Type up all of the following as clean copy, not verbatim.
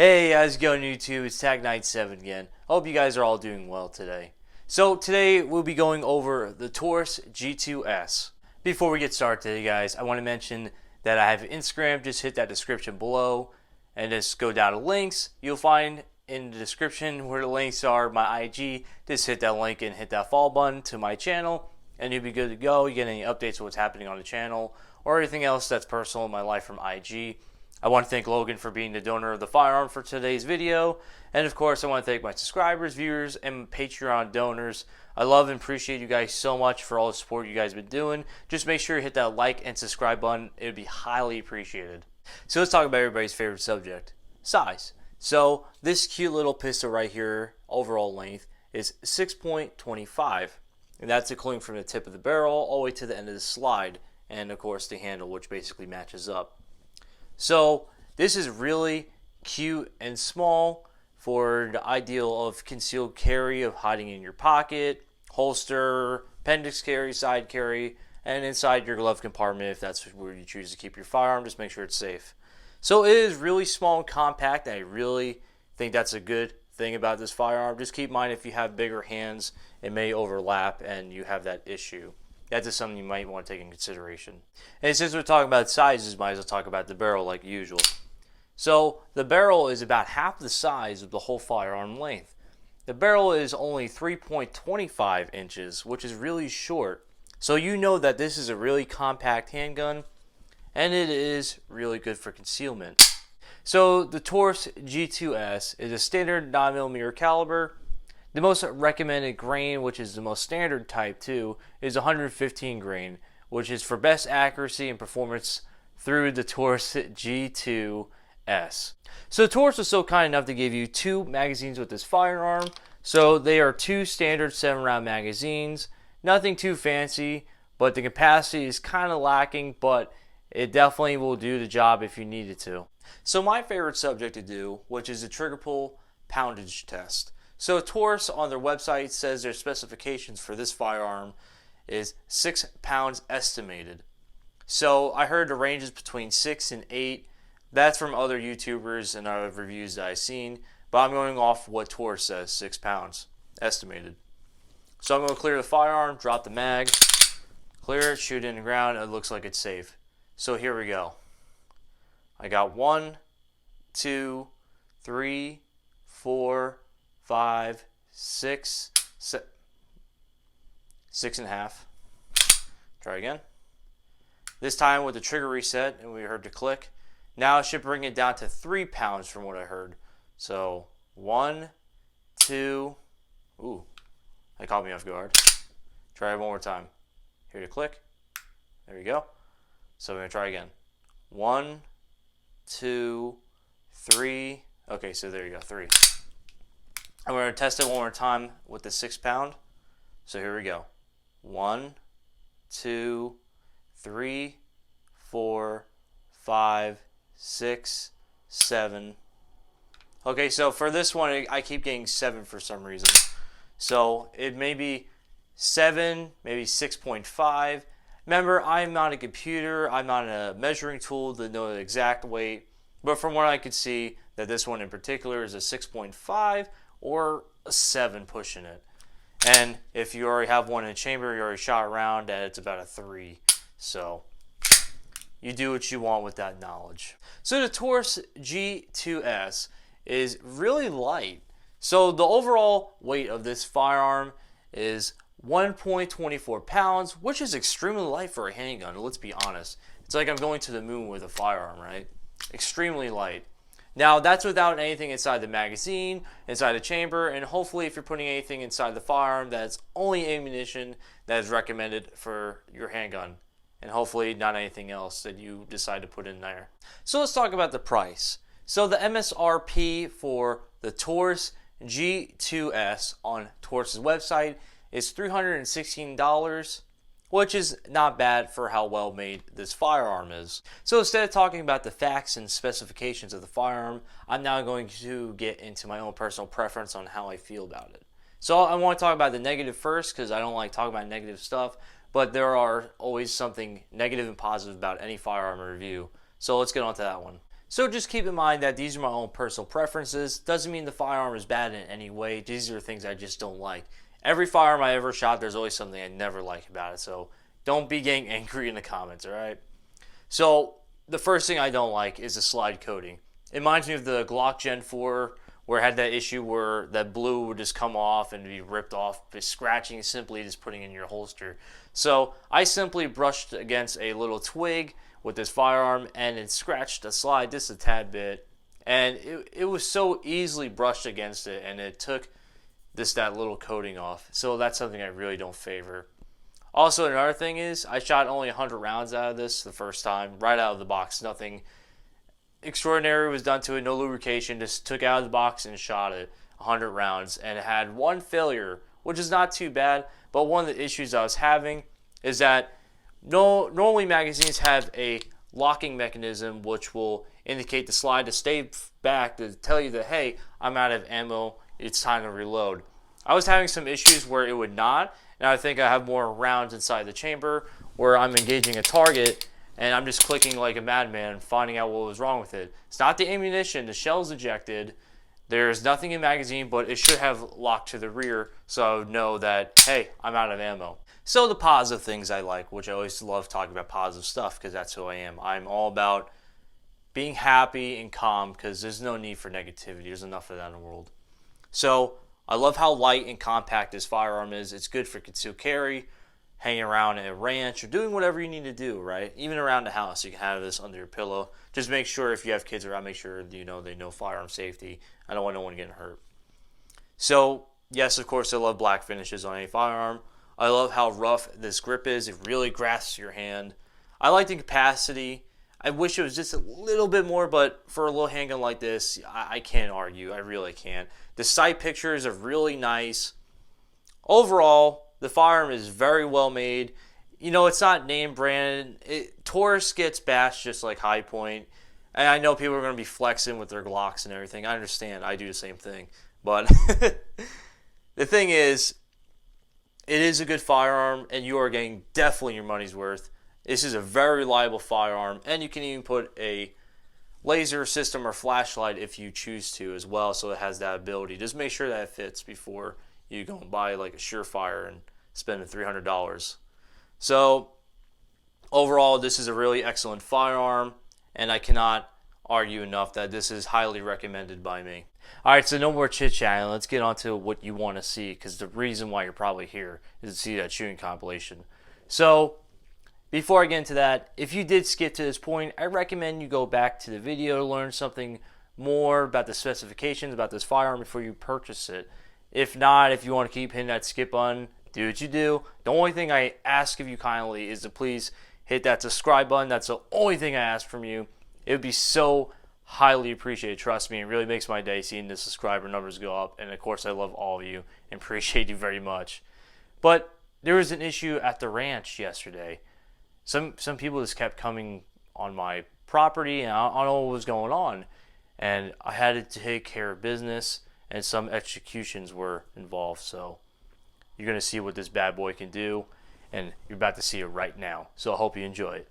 Hey, how's it going YouTube? It's TAG97 again. I hope you guys are all doing well today. So today we'll be going over the TAURUS G2S. Before we get started today guys, I want to mention that I have Instagram. Just hit that description below and just go down to links. You'll find in the description where the links are my IG. Just hit that link and hit that follow button to my channel and you'll be good to go. You get any updates of what's happening on the channel or anything else that's personal in my life from IG. I want to thank Logan for being the donor of the firearm for today's video. And of course, I want to thank my subscribers, viewers, and Patreon donors. I love and appreciate you guys so much for all the support you guys have been doing. Just make sure you hit that like and subscribe button. It would be highly appreciated. So let's talk about everybody's favorite subject, size. So this cute little pistol right here, overall length, is 6.25. And that's including from the tip of the barrel all the way to the end of the slide. And of course the handle, which basically matches up. So this is really cute and small for the ideal of concealed carry, of hiding in your pocket, holster, appendix carry, side carry, and inside your glove compartment if that's where you choose to keep your firearm. Just make sure it's safe. So it is really small and compact, and I really think that's a good thing about this firearm. Just keep in mind if you have bigger hands, it may overlap and you have that issue. That's just something you might want to take in consideration. And since we're talking about sizes, might as well talk about the barrel like usual. So the barrel is about half the size of the whole firearm length. The barrel is only 3.25 inches, which is really short. So you know that this is a really compact handgun, and it is really good for concealment. So the TAURUS G2S is a standard 9mm caliber. The most recommended grain, which is the most standard type too, is 115 grain, which is for best accuracy and performance through the TAURUS G2S. So TAURUS was so kind enough to give you 2 magazines with this firearm. So they are 2 standard 7-round magazines. Nothing too fancy, but the capacity is kind of lacking, but it definitely will do the job if you need it to. So my favorite subject to do, which is the trigger pull poundage test. So TAURUS on their website says their specifications for this firearm is 6 pounds estimated. So I heard the range is between 6 and 8. That's from other YouTubers and other reviews that I've seen. But I'm going off what TAURUS says, 6 pounds estimated. So I'm going to clear the firearm, drop the mag, clear it, shoot it in the ground. It looks like it's safe. So here we go. I got 1, 2, 3, 4, 5, 6, 6.5. Try again. This time with the trigger reset, and we heard the click. Now it should bring it down to 3 pounds from what I heard. So 1, 2. Ooh, that caught me off guard. Try it one more time. Hear the click. There we go. So we're gonna try again. 1, 2, 3. Okay, so there you go, 3. And we're going to test it one more time with the 6 pound. So here we go. 1, 2, 3, 4, 5, 6, 7. Okay, so for this one, I keep getting 7 for some reason. So it may be 7, maybe 6.5. Remember, I'm not a computer. I'm not a measuring tool to know the exact weight. But from what I could see, that this one in particular is a 6.5 or a 7 pushing it. And if you already have one in the chamber, you already shot around, that it's about a 3. So you do what you want with that knowledge. So the TAURUS G2S is really light. So the overall weight of this firearm is 1.24 pounds, which is extremely light for a handgun. Let's be honest. It's like I'm going to the moon with a firearm, right? Extremely light. Now that's without anything inside the magazine, inside the chamber, and hopefully if you're putting anything inside the firearm, that's only ammunition that is recommended for your handgun. And hopefully not anything else that you decide to put in there. So let's talk about the price. So the MSRP for the TAURUS G2S on TAURUS's website is $316. Which is not bad for how well made this firearm is. So instead of talking about the facts and specifications of the firearm, I'm now going to get into my own personal preference on how I feel about it. So I want to talk about the negative first because I don't like talking about negative stuff, but there are always something negative and positive about any firearm review. So let's get on to that one. So just keep in mind that these are my own personal preferences. Doesn't mean the firearm is bad in any way. These are things I just don't like. Every firearm I ever shot, there's always something I never like about it. So don't be getting angry in the comments, alright? So the first thing I don't like is the slide coating. It reminds me of the Glock Gen 4 where it had that issue where that blue would just come off and be ripped off by scratching, simply just putting in your holster. So I simply brushed against a little twig with this firearm and it scratched the slide just a tad bit. And it was so easily brushed against it, and it took that little coating off. So that's something I really don't favor. Also, another thing is I shot only 100 rounds out of this the first time, right out of the box. Nothing extraordinary was done to it, no lubrication, just took it out of the box and shot it 100 rounds. And it had one failure, which is not too bad, but one of the issues I was having is that normally magazines have a locking mechanism which will indicate the slide to stay back to tell you that, hey, I'm out of ammo, it's time to reload. I was having some issues where it would not, and I think I have more rounds inside the chamber where I'm engaging a target and I'm just clicking like a madman, finding out what was wrong with it. It's not the ammunition, the shell's ejected. There's nothing in the magazine, but it should have locked to the rear so I would know that, hey, I'm out of ammo. So the positive things I like, which I always love talking about positive stuff because that's who I am. I'm all about being happy and calm because there's no need for negativity. There's enough of that in the world. So I love how light and compact this firearm is. It's good for concealed carry, hanging around at a ranch, or doing whatever you need to do, right? Even around the house, you can have this under your pillow. Just make sure if you have kids around, make sure they know firearm safety. I don't want no one getting hurt. So, yes, of course, I love black finishes on any firearm. I love how rough this grip is. It really grasps your hand. I like the capacity. I wish it was just a little bit more, but for a little handgun like this, I can't argue. I really can't. The sight pictures are really nice. Overall, the firearm is very well made. You know, it's not name branded. Taurus gets bashed just like High Point. And I know people are going to be flexing with their Glocks and everything. I understand. I do the same thing. But the thing is, it is a good firearm, and you are getting definitely your money's worth. This is a very reliable firearm, and you can even put a laser system or flashlight if you choose to as well, so it has that ability. Just make sure that it fits before you go and buy like a Surefire and spend $300. So overall, this is a really excellent firearm, and I cannot argue enough that this is highly recommended by me. Alright, so no more chit-chatting. Let's get on to what you want to see, because the reason why you're probably here is to see that shooting compilation. So before I get into that, if you did skip to this point, I recommend you go back to the video to learn something more about the specifications about this firearm before you purchase it. If not, if you want to keep hitting that skip button, do what you do. The only thing I ask of you kindly is to please hit that subscribe button. That's the only thing I ask from you. It would be so highly appreciated. Trust me, it really makes my day seeing the subscriber numbers go up. And of course, I love all of you and appreciate you very much. But there was an issue at the ranch yesterday. Some people just kept coming on my property, and I don't know what was going on. And I had to take care of business, and some executions were involved. So you're going to see what this bad boy can do, and you're about to see it right now. So I hope you enjoy it.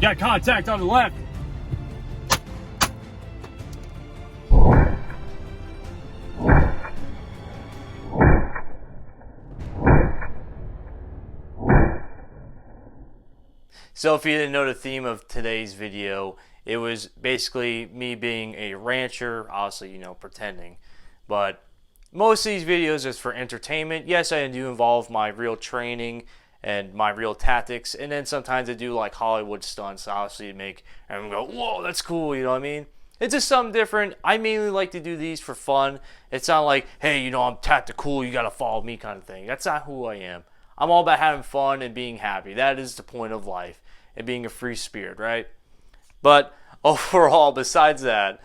Got contact on the left. So if you didn't know the theme of today's video, it was basically me being a rancher, obviously, you know, pretending. But most of these videos is for entertainment. Yes, I do involve my real training and my real tactics, and then sometimes I do like Hollywood stunts, obviously, to make everyone go, whoa, that's cool, you know what I mean? It's just something different. I mainly like to do these for fun. It's not like, hey, you know, I'm tactical, you gotta follow me kind of thing. That's not who I am. I'm all about having fun and being happy. That is the point of life, and being a free spirit, right? But overall, besides that,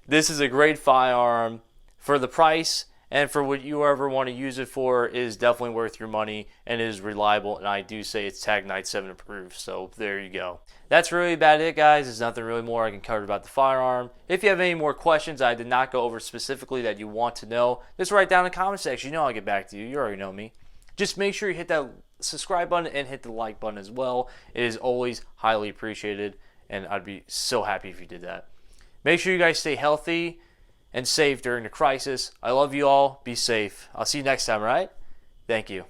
this is a great firearm. For the price and for what you ever want to use it for, it is definitely worth your money and it is reliable, and I do say it's TAG97 approved, so there you go. That's really about it, guys. There's nothing really more I can cover about the firearm. If you have any more questions I did not go over specifically that you want to know, just write down in the comment section. You know I'll get back to you. You already know me. Just make sure you hit that subscribe button and hit the like button as well. It is always highly appreciated, and I'd be so happy if you did that. Make sure you guys stay healthy and safe during the crisis. I love you all. Be safe. I'll see you next time, all right? Thank you.